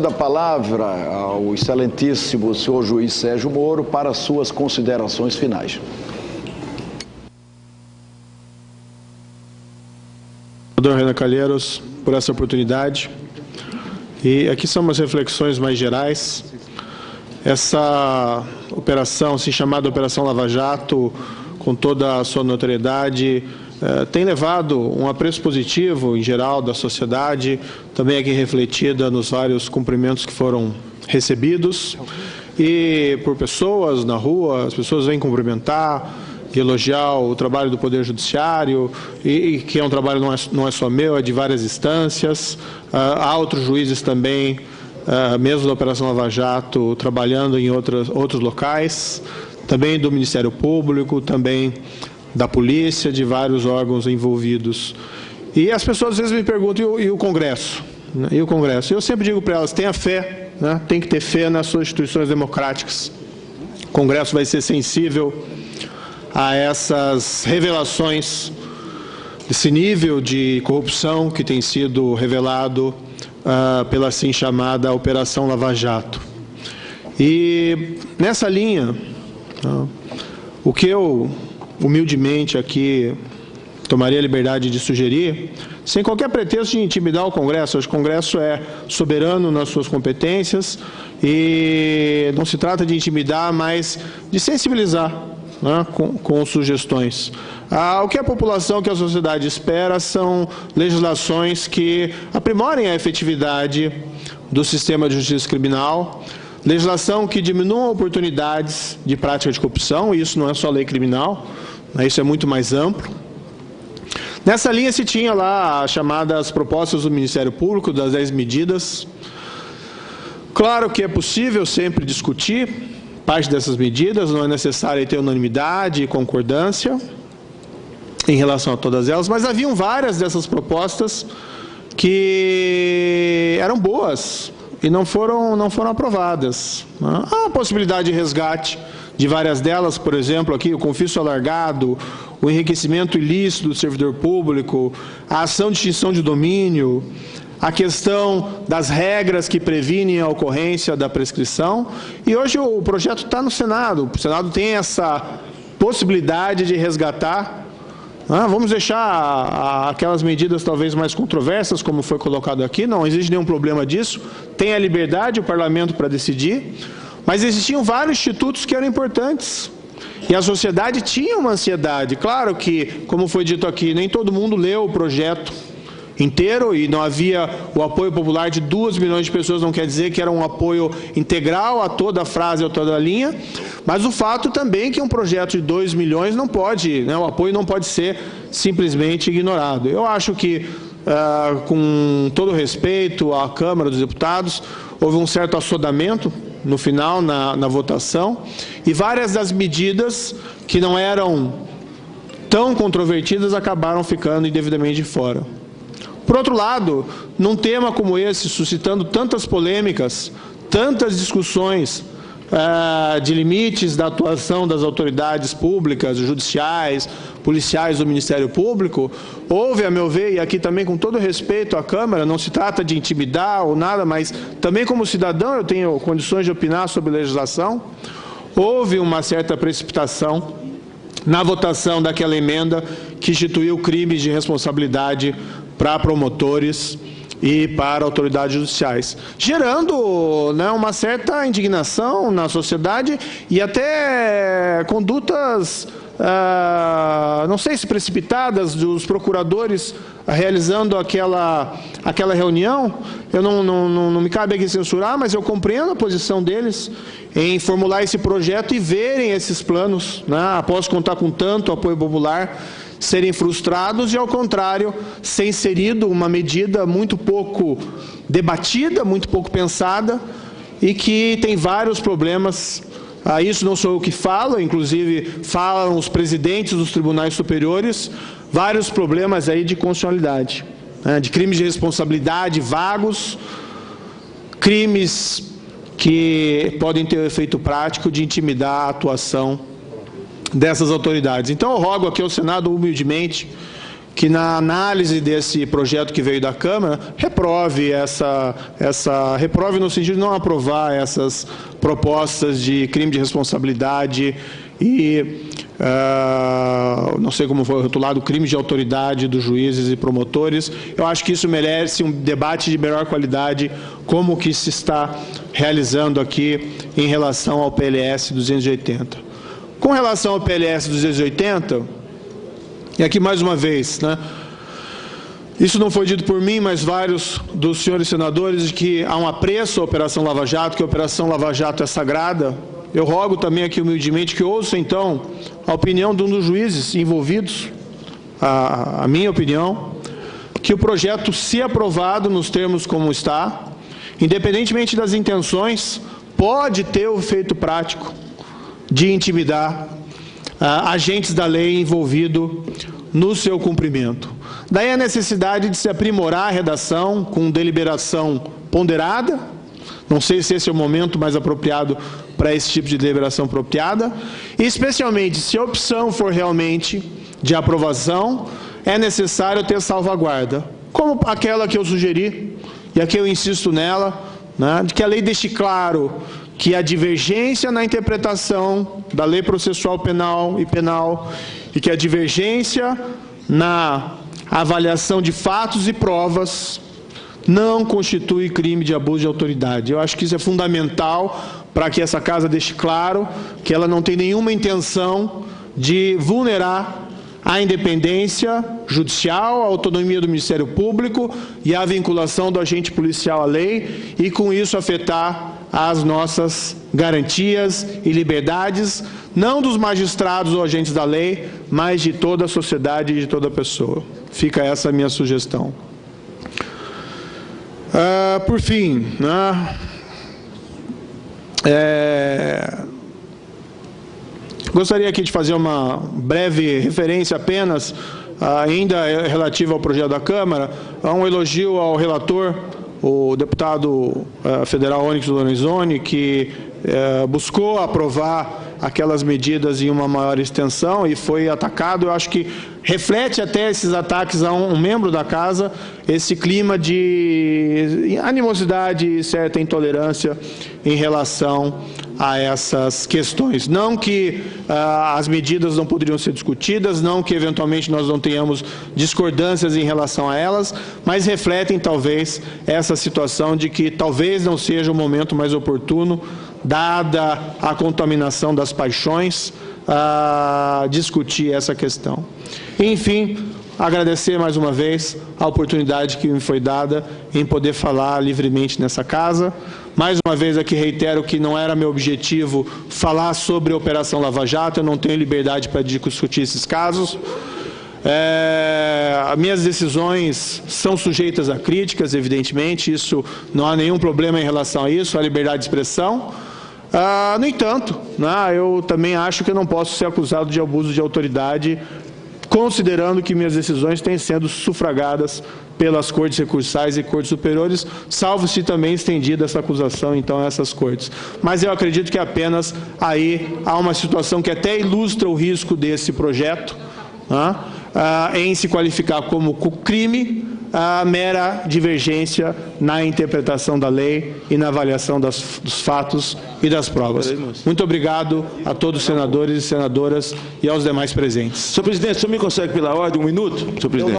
Da palavra ao excelentíssimo senhor juiz Sérgio Moro para suas considerações finais. Senador Renan Calheiros, por essa oportunidade. E aqui são umas reflexões mais gerais. Essa operação, assim chamada Operação Lava Jato, com toda a sua notoriedade, tem levado um apreço positivo em geral da sociedade, também aqui refletida nos vários cumprimentos que foram recebidos, e por pessoas na rua, as pessoas vêm cumprimentar e elogiar o trabalho do Poder Judiciário, e que é um trabalho não é só meu, é de várias instâncias. Há outros juízes também, mesmo da Operação Lava Jato, trabalhando em outros locais, também do Ministério Público, também da polícia, de vários órgãos envolvidos. E as pessoas às vezes me perguntam, e o Congresso? E o Congresso? Eu sempre digo para elas, tenha fé, né? Tem que ter fé nas suas instituições democráticas. O Congresso vai ser sensível a essas revelações, esse nível de corrupção que tem sido revelado pela assim chamada Operação Lava Jato. E nessa linha, o que eu humildemente aqui tomaria a liberdade de sugerir, sem qualquer pretexto de intimidar o Congresso. O Congresso é soberano nas suas competências e não se trata de intimidar, mas de sensibilizar, né, com sugestões. O que a população, que a sociedade espera são legislações que aprimorem a efetividade do sistema de justiça criminal, legislação que diminua oportunidades de prática de corrupção, e isso não é só lei criminal, isso é muito mais amplo. Nessa linha se tinha lá as chamadas propostas do Ministério Público, das 10 medidas. Claro que é possível sempre discutir parte dessas medidas, não é necessário ter unanimidade e concordância em relação a todas elas, mas haviam várias dessas propostas que eram boas e não foram aprovadas. Há a possibilidade de resgate de várias delas, por exemplo, aqui o confisco alargado, o enriquecimento ilícito do servidor público, a ação de extinção de domínio, a questão das regras que previnem a ocorrência da prescrição. E hoje o projeto está no Senado. O Senado tem essa possibilidade de resgatar. Vamos deixar aquelas medidas talvez mais controversas, como foi colocado aqui, não existe nenhum problema disso, tem a liberdade, o parlamento, para decidir, mas existiam vários institutos que eram importantes, e a sociedade tinha uma ansiedade. Claro que, como foi dito aqui, nem todo mundo leu o projeto inteiro, e não havia o apoio popular de 2 milhões de pessoas, não quer dizer que era um apoio integral a toda a frase, a toda a linha, mas o fato também que um projeto de 2 milhões não pode, o apoio não pode ser simplesmente ignorado. Eu acho que, com todo respeito à Câmara dos Deputados, houve um certo assodamento no final, na votação, e várias das medidas que não eram tão controvertidas acabaram ficando indevidamente de fora. Por outro lado, num tema como esse, suscitando tantas polêmicas, tantas discussões de limites da atuação das autoridades públicas, judiciais, policiais do Ministério Público, houve, a meu ver, e aqui também com todo respeito à Câmara, não se trata de intimidar ou nada, mas também como cidadão eu tenho condições de opinar sobre legislação, houve uma certa precipitação na votação daquela emenda que instituiu crimes de responsabilidade para promotores e para autoridades judiciais, gerando uma certa indignação na sociedade e até condutas, não sei se precipitadas, dos procuradores realizando aquela reunião. Eu não me cabe aqui censurar, mas eu compreendo a posição deles em formular esse projeto e verem esses planos, após contar com tanto apoio popular, serem frustrados e, ao contrário, ser inserido uma medida muito pouco debatida, muito pouco pensada e que tem vários problemas. Isso não sou eu que falo, inclusive falam os presidentes dos tribunais superiores, vários problemas aí de constitucionalidade, de crimes de responsabilidade vagos, crimes que podem ter o efeito prático de intimidar a atuação dessas autoridades. Então eu rogo aqui ao Senado humildemente que na análise desse projeto que veio da Câmara, reprove reprove no sentido de não aprovar essas propostas de crime de responsabilidade e, não sei como foi rotulado, crime de autoridade dos juízes e promotores. Eu acho que isso merece um debate de melhor qualidade, como o que se está realizando aqui em relação ao PLS 280. Com relação ao PLS 280, e aqui mais uma vez, né, isso não foi dito por mim, mas vários dos senhores senadores, de que há um apreço à Operação Lava Jato, que a Operação Lava Jato é sagrada. Eu rogo também aqui humildemente que ouça, então, a opinião de um dos juízes envolvidos, a minha opinião, que o projeto, se aprovado nos termos como está, independentemente das intenções, pode ter o efeito prático de intimidar agentes da lei envolvidos no seu cumprimento. Daí a necessidade de se aprimorar a redação com deliberação ponderada. Não sei se esse é o momento mais apropriado para esse tipo de deliberação apropriada, e especialmente se a opção for realmente de aprovação, é necessário ter salvaguarda, como aquela que eu sugeri, e aqui eu insisto nela, né, de que a lei deixe claro que a divergência na interpretação da lei processual penal e que a divergência na avaliação de fatos e provas não constitui crime de abuso de autoridade. Eu acho que isso é fundamental para que essa casa deixe claro que ela não tem nenhuma intenção de vulnerar a independência judicial, a autonomia do Ministério Público e a vinculação do agente policial à lei e, com isso, afetar as nossas garantias e liberdades, não dos magistrados ou agentes da lei, mas de toda a sociedade e de toda pessoa. Fica essa a minha sugestão. Por fim, né, gostaria aqui de fazer uma breve referência apenas, ainda relativa ao projeto da Câmara, a um elogio ao relator, o deputado federal Onyx Lorenzoni, que buscou aprovar aquelas medidas em uma maior extensão e foi atacado. Eu acho que reflete até esses ataques a um membro da casa, esse clima de animosidade e certa intolerância em relação a essas questões. Não que as medidas não poderiam ser discutidas, não que eventualmente nós não tenhamos discordâncias em relação a elas, mas refletem talvez essa situação de que talvez não seja o momento mais oportuno, dada a contaminação das paixões, a discutir essa questão. Enfim, agradecer mais uma vez a oportunidade que me foi dada em poder falar livremente nessa casa. Mais uma vez aqui reitero que não era meu objetivo falar sobre a Operação Lava Jato, eu não tenho liberdade para discutir esses casos. As minhas decisões são sujeitas a críticas, evidentemente, isso não há nenhum problema em relação a isso, a liberdade de expressão. No entanto, né, eu também acho que eu não posso ser acusado de abuso de autoridade, considerando que minhas decisões têm sido sufragadas pelas cortes recursais e cortes superiores, salvo se também estendida essa acusação, então, a essas cortes. Mas eu acredito que apenas aí há uma situação que até ilustra o risco desse projeto, né, em se qualificar como crime a mera divergência na interpretação da lei e na avaliação dos fatos e das provas. Muito obrigado a todos os senadores e senadoras e aos demais presentes. Senhor presidente, o senhor me consegue pela ordem 1 minuto? Senhor presidente.